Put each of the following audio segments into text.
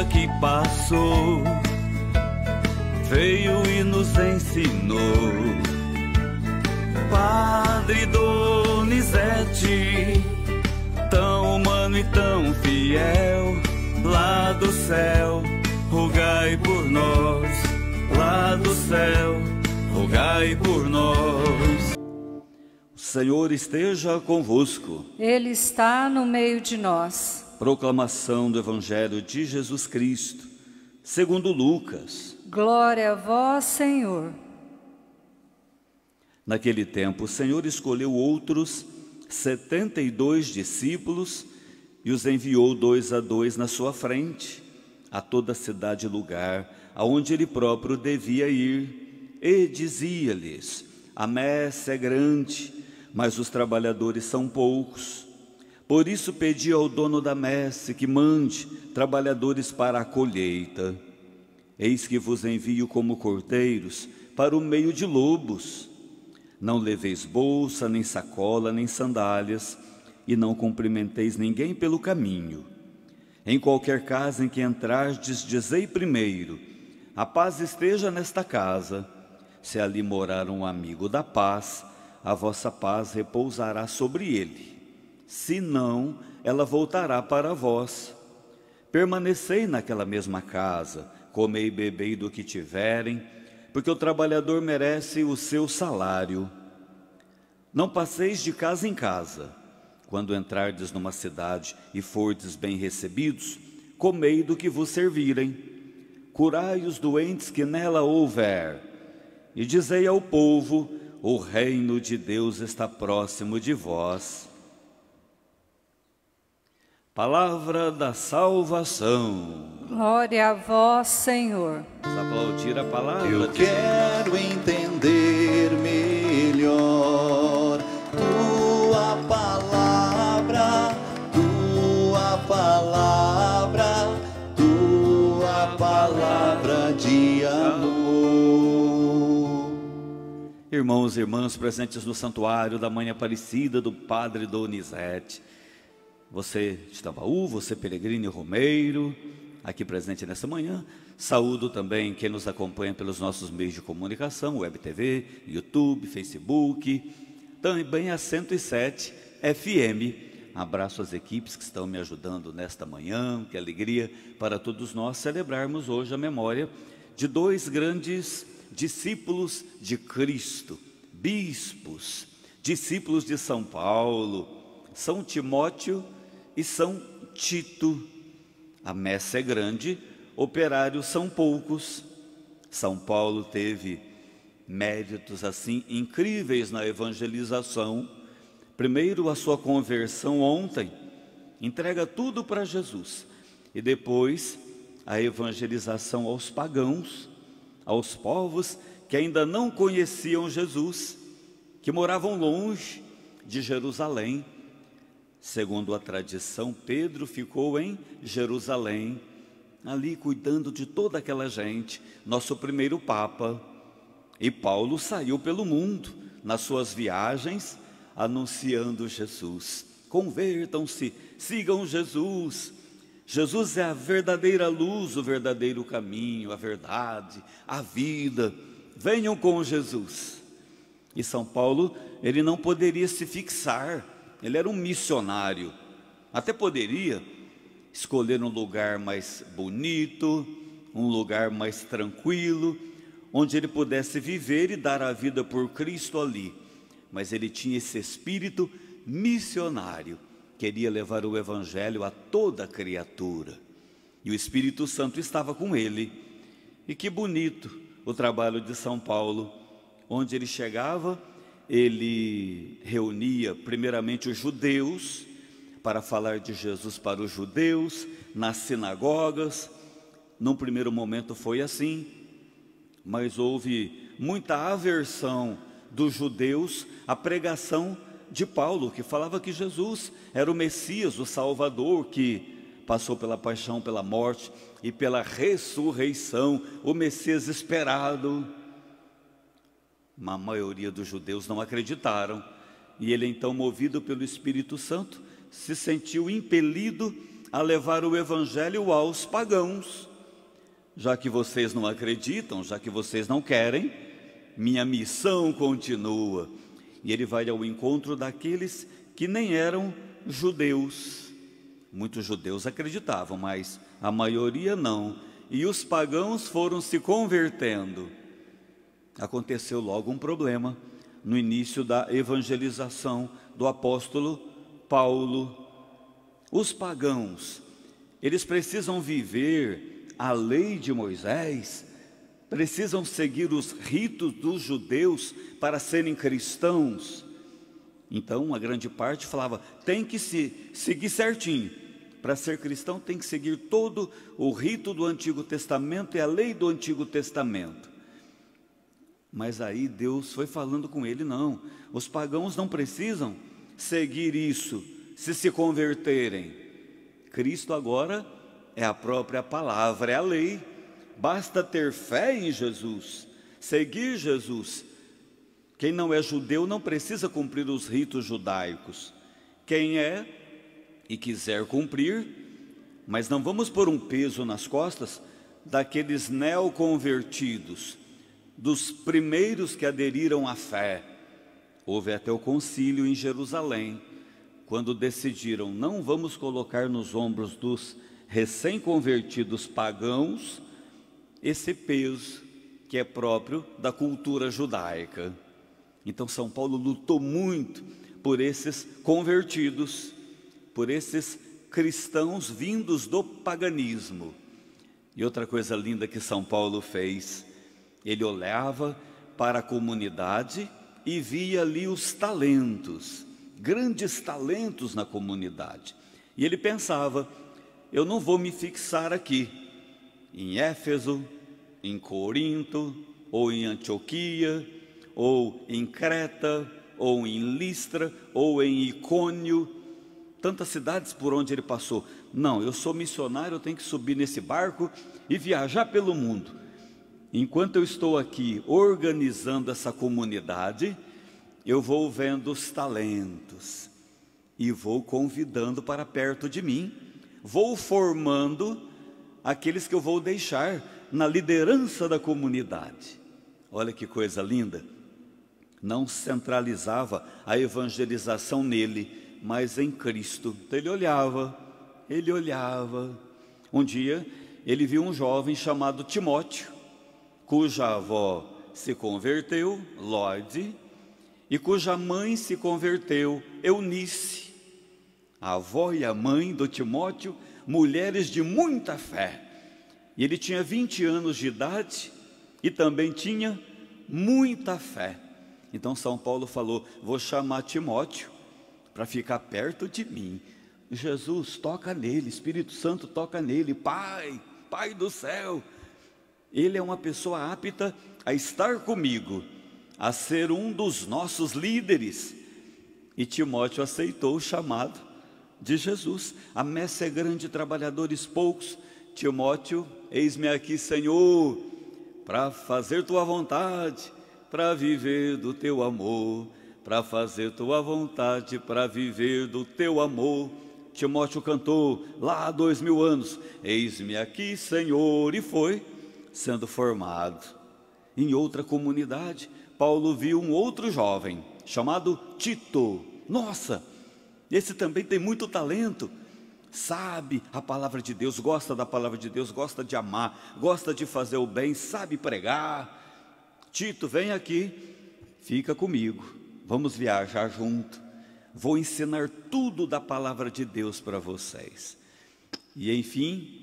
vida que passou, veio e nos ensinou. Padre Donizete, tão humano e tão fiel, lá do céu, rogai por nós. Lá do céu, rogai por nós. O Senhor esteja convosco. Ele está no meio de nós. Proclamação do Evangelho de Jesus Cristo, segundo Lucas. Glória a vós, Senhor. Naquele tempo, o Senhor escolheu outros 72 discípulos e os enviou 2 a 2 na sua frente, a toda cidade e lugar aonde ele próprio devia ir, e dizia-lhes: a messe é grande, mas os trabalhadores são poucos. Por isso pedi ao dono da messe que mande trabalhadores para a colheita. Eis que vos envio como cordeiros para o meio de lobos. Não leveis bolsa, nem sacola, nem sandálias, e não cumprimenteis ninguém pelo caminho. Em qualquer casa em que entrardes, dizei primeiro: a paz esteja nesta casa. Se ali morar um amigo da paz, a vossa paz repousará sobre ele. Se não, ela voltará para vós. Permanecei naquela mesma casa, comei e bebei do que tiverem, porque o trabalhador merece o seu salário. Não passeis de casa em casa. Quando entrardes numa cidade e fordes bem recebidos, comei do que vos servirem. Curai os doentes que nela houver, e dizei ao povo: o reino de Deus está próximo de vós. Palavra da salvação. Glória a vós, Senhor. Vamos aplaudir a palavra. Eu quero entender melhor tua palavra, tua palavra, tua palavra de amor. Irmãos e irmãs presentes no santuário da Mãe Aparecida do Padre Donizete, você de Tambaú, você peregrino e romeiro, aqui presente nessa manhã, saúdo também quem nos acompanha pelos nossos meios de comunicação, Web TV, YouTube, Facebook, também a 107 FM. Abraço às equipes que estão me ajudando nesta manhã, que alegria para todos nós celebrarmos hoje a memória de 2 grandes discípulos de Cristo, bispos, discípulos de São Paulo, São Timóteo e São Tito. A messe é grande, operários são poucos. São Paulo teve méritos assim incríveis na evangelização. Primeiro, a sua conversão ontem, entrega tudo para Jesus. E depois, a evangelização aos pagãos, aos povos que ainda não conheciam Jesus, que moravam longe de Jerusalém. Segundo a tradição, Pedro ficou em Jerusalém, ali cuidando de toda aquela gente, nosso primeiro Papa. E Paulo saiu pelo mundo, nas suas viagens, anunciando Jesus. Convertam-se, sigam Jesus. Jesus é a verdadeira luz, o verdadeiro caminho, a verdade, a vida. Venham com Jesus. E São Paulo, ele não poderia se fixar. Ele era um missionário, até poderia escolher um lugar mais bonito, um lugar mais tranquilo, onde ele pudesse viver e dar a vida por Cristo ali. Mas ele tinha esse espírito missionário, queria levar o Evangelho a toda criatura. E o Espírito Santo estava com ele. E que bonito o trabalho de São Paulo, onde ele chegava, ele reunia primeiramente os judeus, para falar de Jesus para os judeus, nas sinagogas. Num primeiro momento foi assim, mas houve muita aversão dos judeus à pregação de Paulo, que falava que Jesus era o Messias, o Salvador, que passou pela paixão, pela morte e pela ressurreição, o Messias esperado. A maioria dos judeus não acreditaram, e ele então, movido pelo Espírito Santo, se sentiu impelido a levar o evangelho aos pagãos. Já que vocês não acreditam, já que vocês não querem, minha missão continua. E ele vai ao encontro daqueles que nem eram judeus. Muitos judeus acreditavam, mas a maioria não. E os pagãos foram se convertendo. Aconteceu logo um problema no início da evangelização do apóstolo Paulo. Os pagãos, eles precisam viver a lei de Moisés, precisam seguir os ritos dos judeus para serem cristãos. Então, a grande parte falava, tem que se seguir certinho. Para ser cristão tem que seguir todo o rito do Antigo Testamento e a lei do Antigo Testamento. Mas aí Deus foi falando com ele, não, os pagãos não precisam seguir isso, se converterem. Cristo agora é a própria palavra, é a lei. Basta ter fé em Jesus, seguir Jesus. Quem não é judeu não precisa cumprir os ritos judaicos. Quem é e quiser cumprir, mas não vamos pôr um peso nas costas daqueles neoconvertidos, dos primeiros que aderiram à fé. Houve até o concílio em Jerusalém, quando decidiram, não vamos colocar nos ombros dos recém-convertidos pagãos esse peso que é próprio da cultura judaica. Então São Paulo lutou muito por esses convertidos, por esses cristãos vindos do paganismo. E outra coisa linda que São Paulo fez, ele olhava para a comunidade e via ali os talentos, grandes talentos na comunidade. E ele pensava, eu não vou me fixar aqui, em Éfeso, em Corinto, ou em Antioquia, ou em Creta, ou em Listra, ou em Icônio, tantas cidades por onde ele passou. Não, eu sou missionário, eu tenho que subir nesse barco e viajar pelo mundo. Enquanto eu estou aqui organizando essa comunidade, eu vou vendo os talentos e vou convidando para perto de mim, vou formando aqueles que eu vou deixar na liderança da comunidade. Olha que coisa linda. Não centralizava a evangelização nele, mas em Cristo. Então ele olhava. Um dia ele viu um jovem chamado Timóteo, cuja avó se converteu, Lóide, e cuja mãe se converteu, Eunice. A avó e a mãe do Timóteo, mulheres de muita fé. E ele tinha 20 anos de idade e também tinha muita fé. Então São Paulo falou, vou chamar Timóteo para ficar perto de mim. Jesus, toca nele, Espírito Santo toca nele, Pai do céu. Ele é uma pessoa apta a estar comigo, a ser um dos nossos líderes. E Timóteo aceitou o chamado de Jesus. A messe é grande, trabalhadores poucos. Timóteo, eis-me aqui, Senhor, para fazer tua vontade, para viver do teu amor, para fazer tua vontade, para viver do teu amor. Timóteo cantou lá há 2000 anos, eis-me aqui, Senhor, e foi sendo formado. Em outra comunidade, Paulo viu um outro jovem, chamado Tito. Nossa, esse também tem muito talento, sabe a palavra de Deus, gosta da palavra de Deus, gosta de amar, gosta de fazer o bem, sabe pregar. Tito, vem aqui, fica comigo, vamos viajar junto, vou ensinar tudo da palavra de Deus para vocês. E enfim,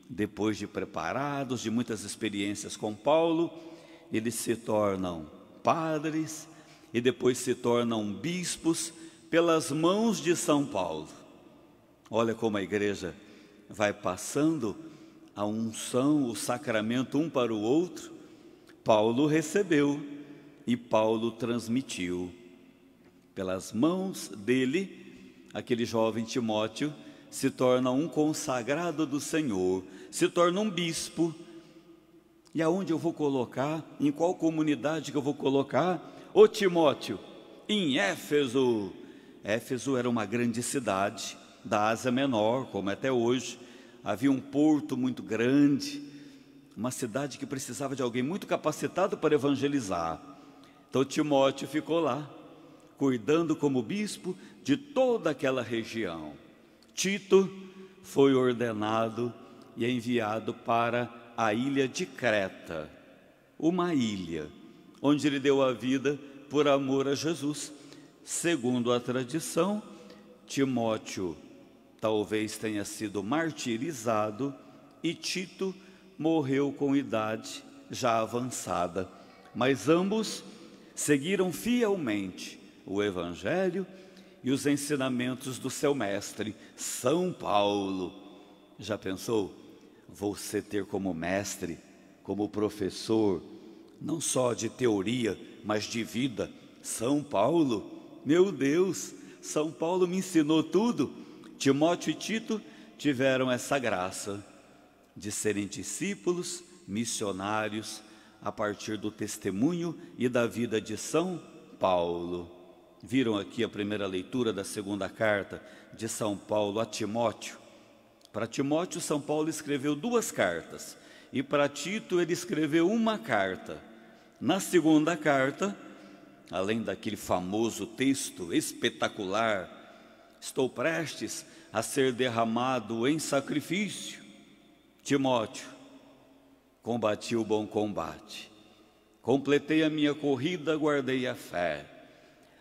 depois de preparados, de muitas experiências com Paulo, eles se tornam padres e depois se tornam bispos pelas mãos de São Paulo. Olha como a igreja vai passando a unção, o sacramento um para o outro. Paulo recebeu e Paulo transmitiu. Pelas mãos dele, aquele jovem Timóteo se torna um consagrado do Senhor, se torna um bispo. E aonde eu vou colocar? Em qual comunidade que eu vou colocar? Ô Timóteo, em Éfeso. Éfeso era uma grande cidade, da Ásia Menor, como é até hoje. Havia um porto muito grande, uma cidade que precisava de alguém muito capacitado para evangelizar. Então Timóteo ficou lá, cuidando como bispo de toda aquela região. Tito foi ordenado e enviado para a ilha de Creta, uma ilha onde ele deu a vida por amor a Jesus. Segundo a tradição, Timóteo talvez tenha sido martirizado e Tito morreu com idade já avançada, mas ambos seguiram fielmente o Evangelho e os ensinamentos do seu mestre, São Paulo. Já pensou? Você ter como mestre, como professor, não só de teoria, mas de vida, São Paulo. Meu Deus, São Paulo me ensinou tudo. Timóteo e Tito tiveram essa graça de serem discípulos, missionários, a partir do testemunho e da vida de São Paulo. Viram aqui a primeira leitura da segunda carta de São Paulo a Timóteo. Para Timóteo, São Paulo escreveu 2 cartas, e para Tito ele escreveu 1 carta. Na segunda carta, além daquele famoso texto espetacular, estou prestes a ser derramado em sacrifício, Timóteo, combati o bom combate, completei a minha corrida, guardei a fé.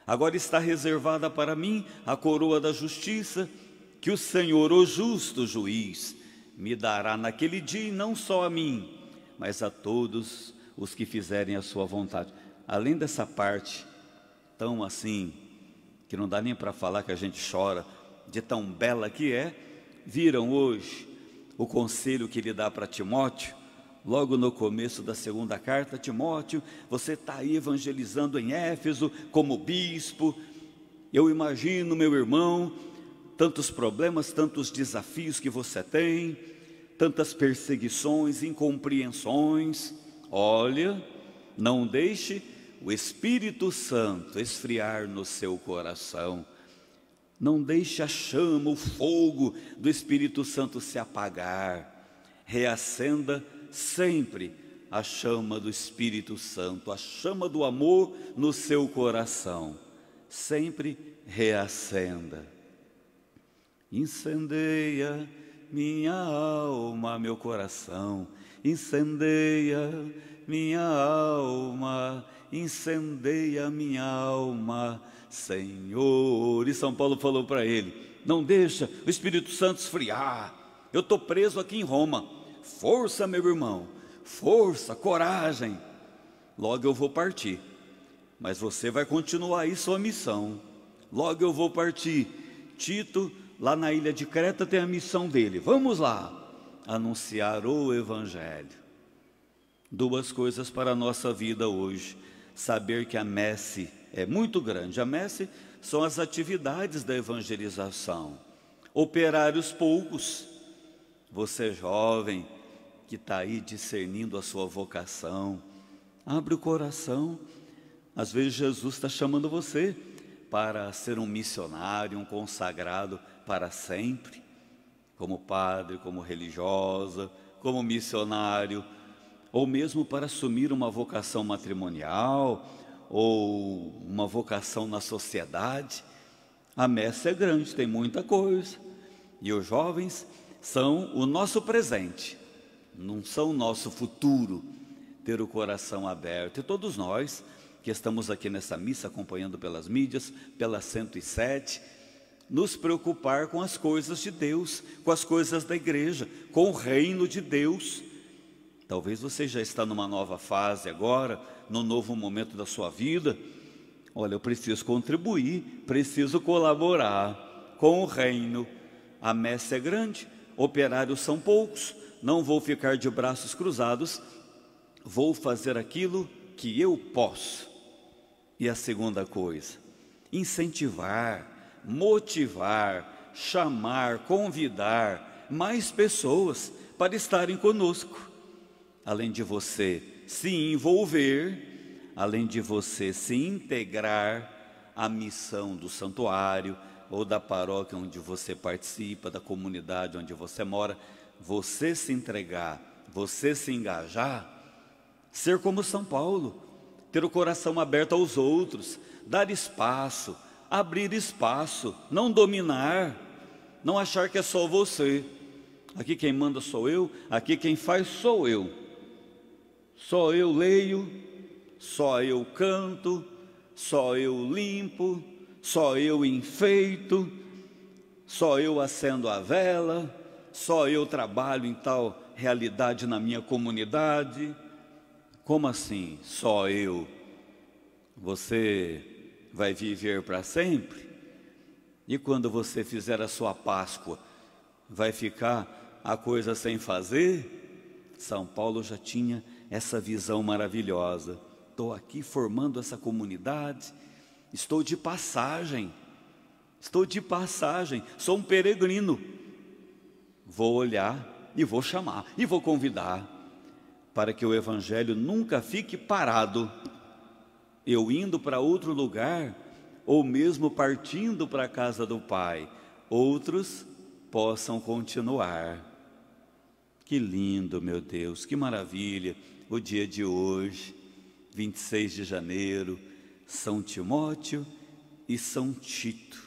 Agora está reservada para mim a coroa da justiça, que o Senhor, o justo juiz, me dará naquele dia, e não só a mim, mas a todos os que fizerem a sua vontade. Além dessa parte tão assim, que não dá nem para falar, que a gente chora, de tão bela que é, viram hoje o conselho que ele dá para Timóteo, logo no começo da segunda carta. Timóteo, você está aí evangelizando em Éfeso como bispo. Eu imagino, meu irmão, tantos problemas, tantos desafios que você tem, tantas perseguições, incompreensões. Olha, não deixe o Espírito Santo esfriar no seu coração. Não deixe a chama, o fogo do Espírito Santo se apagar. Reacenda sempre a chama do Espírito Santo, a chama do amor no seu coração. Sempre reacenda. Incendeia minha alma, meu coração. Incendeia minha alma, incendeia minha alma, Senhor. E São Paulo falou para ele: não deixa o Espírito Santo esfriar. Eu estou preso aqui em Roma. Força, meu irmão, força, coragem. Logo eu vou partir, mas você vai continuar aí sua missão. Logo eu vou partir. Tito, lá na ilha de Creta, tem a missão dele. Vamos lá, anunciar o Evangelho. 2 coisas para a nossa vida hoje: saber que a messe é muito grande. A messe são as atividades da evangelização. Operários poucos. Você jovem que está aí discernindo a sua vocação, abre o coração. Às vezes Jesus está chamando você para ser um missionário, um consagrado para sempre, como padre, como religiosa, como missionário, ou mesmo para assumir uma vocação matrimonial, ou uma vocação na sociedade. A messe é grande, tem muita coisa, e os jovens são o nosso presente, não são o nosso futuro. Ter o coração aberto, e todos nós que estamos aqui nessa missa, acompanhando pelas mídias, pela 107, nos preocupar com as coisas de Deus, com as coisas da igreja, com o reino de Deus. Talvez você já está numa nova fase agora, num novo momento da sua vida. Olha, eu preciso contribuir, preciso colaborar com o reino. A messe é grande, operários são poucos, não vou ficar de braços cruzados, vou fazer aquilo que eu posso. E a segunda coisa, incentivar, motivar, chamar, convidar mais pessoas para estarem conosco. Além de você se envolver, além de você se integrar à missão do santuário, ou da paróquia onde você participa, da comunidade onde você mora, você se entregar, você se engajar, ser como São Paulo, ter o coração aberto aos outros, dar espaço, abrir espaço, não dominar, não achar que é só você. Aqui quem manda sou eu, aqui quem faz sou eu. Só eu leio, só eu canto, só eu limpo, só eu enfeito, só eu acendo a vela, só eu trabalho em tal realidade na minha comunidade. Como assim, só eu? Você vai viver para sempre? E quando você fizer a sua Páscoa, vai ficar a coisa sem fazer? São Paulo já tinha essa visão maravilhosa. Estou aqui formando essa comunidade, estou de passagem, sou um peregrino. Vou olhar e vou chamar e vou convidar, para que o Evangelho nunca fique parado, eu indo para outro lugar, ou mesmo partindo para a casa do Pai, outros possam continuar. Que lindo, meu Deus, que maravilha o dia de hoje, 26 de janeiro, São Timóteo e São Tito,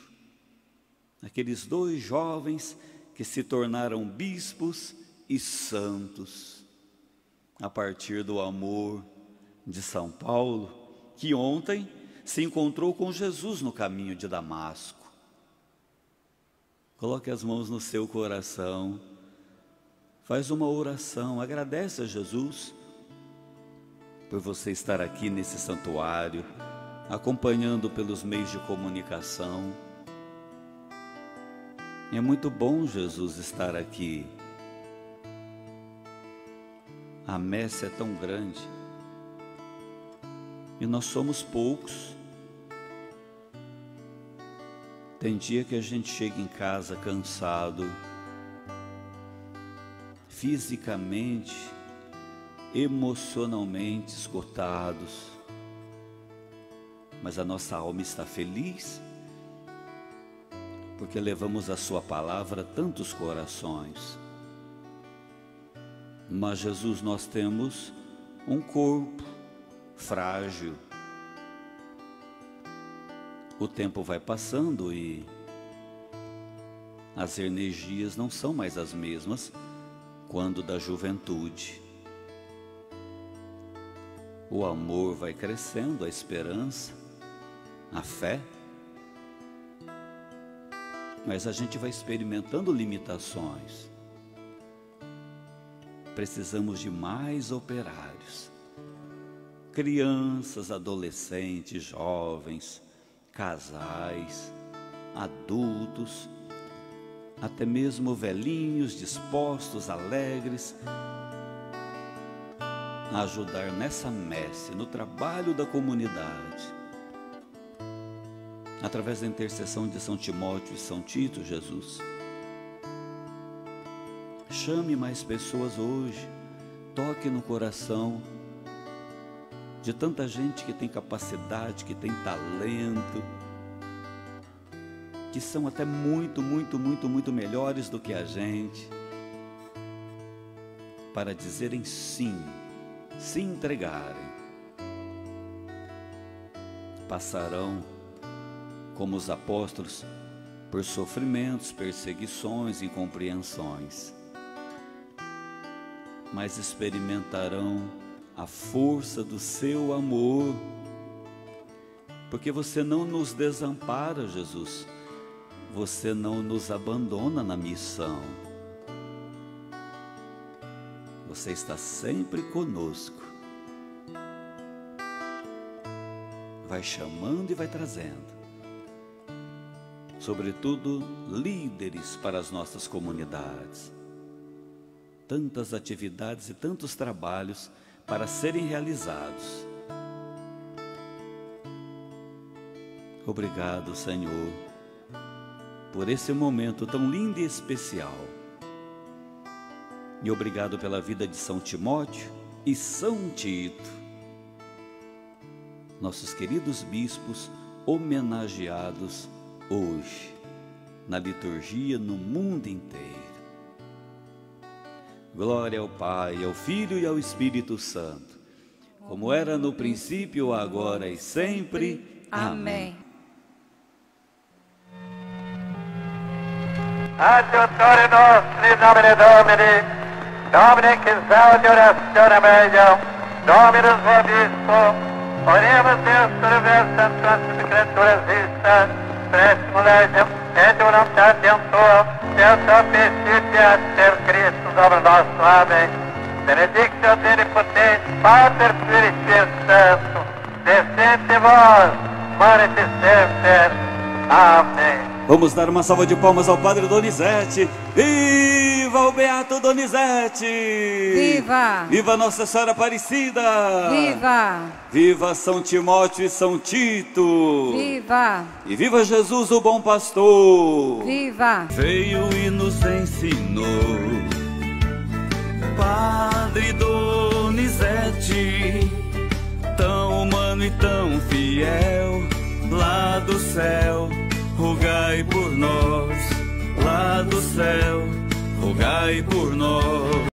aqueles dois jovens que se tornaram bispos e santos, a partir do amor de São Paulo, que ontem se encontrou com Jesus no caminho de Damasco. Coloque as mãos no seu coração, faz uma oração, agradece a Jesus por você estar aqui nesse santuário, acompanhando pelos meios de comunicação. É muito bom, Jesus, estar aqui. A messe é tão grande e nós somos poucos. Tem dia que a gente chega em casa cansado, fisicamente, emocionalmente esgotados, mas a nossa alma está feliz, porque levamos a sua palavra a tantos corações. Mas, Jesus, nós temos um corpo frágil. O tempo vai passando e as energias não são mais as mesmas quando da juventude. O amor vai crescendo, a esperança, a fé, mas a gente vai experimentando limitações. Precisamos de mais operários, crianças, adolescentes, jovens, casais, adultos, até mesmo velhinhos, dispostos, alegres, a ajudar nessa messe, no trabalho da comunidade, através da intercessão de São Timóteo e São Tito. Jesus, chame mais pessoas hoje, toque no coração de tanta gente que tem capacidade, que tem talento, que são até muito melhores do que a gente, para dizerem sim, se entregarem. Passarão, como os apóstolos, por sofrimentos, perseguições, incompreensões, mas experimentarão a força do seu amor, porque você não nos desampara, Jesus, você não nos abandona na missão, você está sempre conosco, vai chamando e vai trazendo, sobretudo líderes para as nossas comunidades, tantas atividades e tantos trabalhos para serem realizados. Obrigado, Senhor, por esse momento tão lindo e especial. E obrigado pela vida de São Timóteo e São Tito, nossos queridos bispos homenageados hoje. na liturgia no mundo inteiro. Glória ao Pai, ao Filho e ao Espírito Santo, como era no princípio, agora e sempre. Amém. Adiutori nostri nomine Domini, Domine qui saudior astione meium, Dominus vobiscum, oremus Deus reversam transit creaturas vista, presimo legem, et voluntatem tuam, et sapientitia ter Christus Domine nostro. Amém. Benedictio Omnipotens, Pater, Filii, Spiritus Sanctus, descende vos, manifest semper. Amém. Vamos dar uma salva de palmas ao Padre Donizete. Viva o Beato Donizete! Viva! Viva Nossa Senhora Aparecida! Viva! Viva São Timóteo e São Tito! Viva! E viva Jesus, o bom pastor! Viva! Veio e nos ensinou, Padre Donizete, tão humano e tão fiel, lá do céu, rogai por nós, lá do céu, rogai por nós.